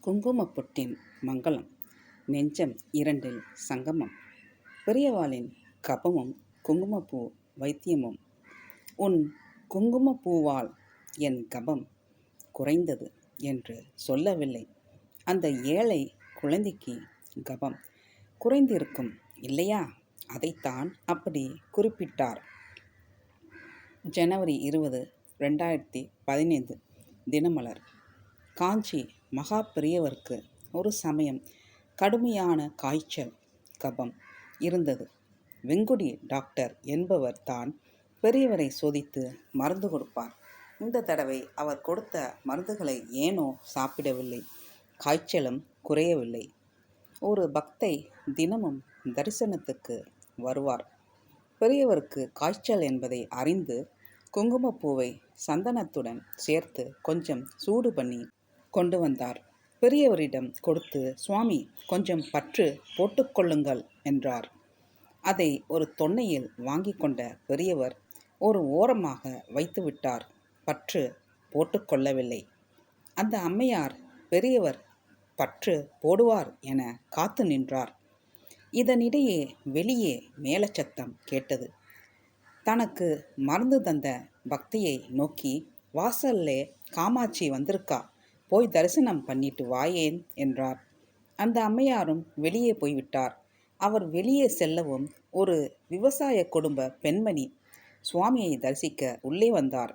குங்குமப் பொட்டின் மங்களம். நெஞ்சம் இரண்டில் சங்கமம். பெரியவாளின் கபமும் குங்குமப்பூ வைத்தியமும். உன் குங்குமப்பூவால் என் கபம் குறைந்தது என்று சொல்லவில்லை. அந்த ஏழை குழந்தைக்கு கபம் குறைந்திருக்கும் இல்லையா? அதைத்தான் அப்படி குறிப்பிட்டார். ஜனவரி 20, 2015 தினமலர். காஞ்சி மகா பெரியவருக்கு ஒரு சமயம் கடுமையான காய்ச்சல் கபம் இருந்தது. வெங்குடி டாக்டர் என்பவர் தான் பெரியவரை சோதித்து மருந்து கொடுப்பார். இந்த தடவை அவர் கொடுத்த மருந்துகளை ஏனோ சாப்பிடவில்லை. காய்ச்சலும் குறையவில்லை. ஒரு பக்தை தினமும் தரிசனத்துக்கு வருவார். பெரியவருக்கு காய்ச்சல் என்பதை அறிந்து குங்குமப்பூவை சந்தனத்துடன் சேர்த்து கொஞ்சம் சூடு பண்ணி கொண்டு வந்தார். பெரியவரிடம் கொடுத்து, சுவாமி கொஞ்சம் பற்று போட்டுக்கொள்ளுங்கள் என்றார். அதை ஒரு தொன்னையில் வாங்கி கொண்ட பெரியவர் ஒரு ஓரமாக வைத்துவிட்டார். பற்று போட்டுக்கொள்ளவில்லை. அந்த அம்மையார் பெரியவர் பற்று போடுவார் என காத்து நின்றார். இதனிடையே வெளியே மேலச்சத்தம் கேட்டது. தனக்கு மருந்து தந்த பக்தியை நோக்கி, வாசல்லே காமாட்சி வந்திருக்கா, போய் தரிசனம் பண்ணிட்டு வாயேன் என்றார். அந்த அம்மையாரும் வெளியே போய்விட்டார். அவர் வெளியே செல்லவும் ஒரு விவசாய குடும்ப பெண்மணி சுவாமியை தரிசிக்க உள்ளே வந்தார்.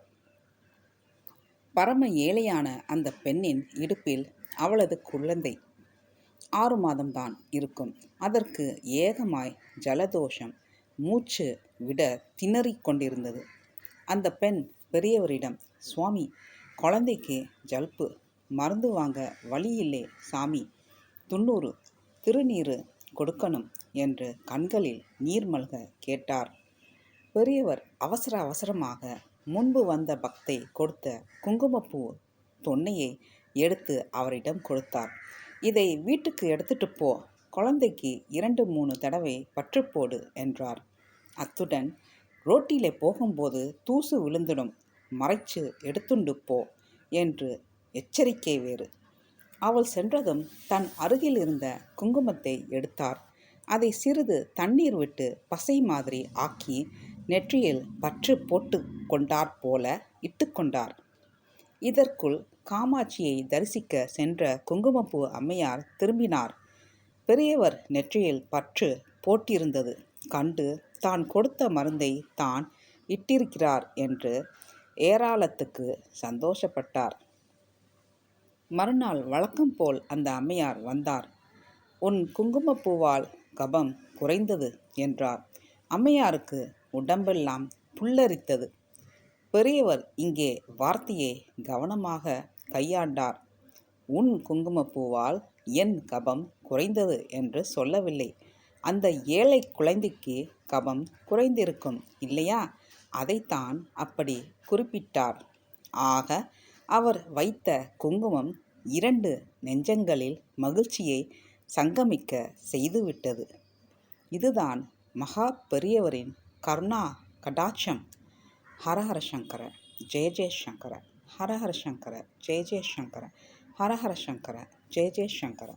பரம ஏழையான அந்த பெண்ணின் இடுப்பில் அவளது குழந்தை 6 மாதம்தான் இருக்கும். அதற்கு ஏகமாய் ஜலதோஷம், மூச்சு விட திணறிக் கொண்டிருந்தது. அந்த பெண் பெரியவரிடம், சுவாமி, குழந்தைக்கு ஜல்பு, மருந்து வாங்க வழியில்லே சாமி, 90 திருநீறு கொடுக்கணும் என்று கண்களில் நீர் மல்க கேட்டார். பெரியவர் அவசர அவசரமாக முன்பு வந்த பக்தை கொடுத்த குங்குமப்பூ தொன்னையை எடுத்து அவரிடம் கொடுத்தார். இதை வீட்டுக்கு எடுத்துட்டு போ, குழந்தைக்கு 2-3 தடவை பற்றுப்போடு என்றார். அத்துடன், ரோட்டிலே போகும்போது தூசு விழுந்துடும், மறைச்சு எடுத்துண்டு போ என்று எச்சரிக்கை வேறு. அவள் சென்றதும் தன் அருகில் இருந்த குங்குமத்தை எடுத்தார். அதை சிறிது தண்ணீர் விட்டு பசை மாதிரி ஆக்கி நெற்றியில் பற்று போட்டு கொண்டார் போல இட்டுக்கொண்டார். இதற்குள் காமாட்சியை தரிசிக்க சென்ற குங்குமப்பூ அம்மையார் திரும்பினார். பெரியவர் நெற்றியில் பற்று போட்டிருந்தது கண்டு தான் கொடுத்த மருந்தை தான் இட்டிருக்கிறார் என்று ஏராளத்துக்கு சந்தோஷப்பட்டார். மறுநாள் வழக்கம் போல் அந்த அம்மையார் வந்தார். உன் குங்குமப்பூவால் கபம் குறைந்தது என்றார். அம்மையாருக்கு உடம்பெல்லாம் புல்லரித்தது. பெரியவர் இங்கே வார்த்தையை கவனமாக கையாண்டார். உன் குங்குமப்பூவால் என் கபம் குறைந்தது என்று சொல்லவில்லை. அந்த ஏழை குழந்தைக்கு கபம் குறைந்திருக்கும் இல்லையா? அதைத்தான் அப்படி குறிப்பிட்டார். ஆக அவர் வைத்த குங்குமம் 2 நெஞ்சங்களில் மகிழ்ச்சியை சங்கமிக்க செய்துவிட்டது. இதுதான் மகா பெரியவரின் கருணா கடாட்சம். ஹரஹர சங்கர, ஜெய ஜெய சங்கர. ஹரஹர சங்கர, ஜெய ஜெய சங்கர. ஹரஹர சங்கர, ஜெய ஜெய சங்கர.